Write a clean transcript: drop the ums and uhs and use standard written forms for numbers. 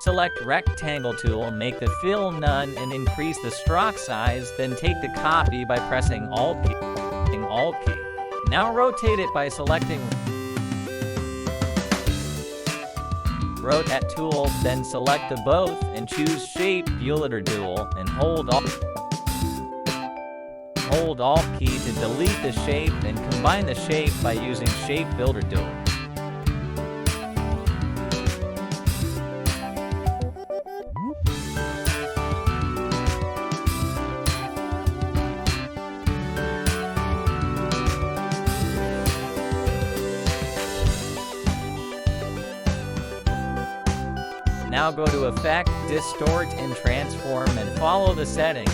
Select Rectangle tool, make the fill none, and increase the stroke size, then take the copy by pressing Alt key. Now rotate it by selecting Rotate tool, then select the both and choose Shape Builder tool and hold Alt key to delete the shape and combine the shape by using Shape Builder tool. Now go to Effect, Distort, and Transform and follow the setting.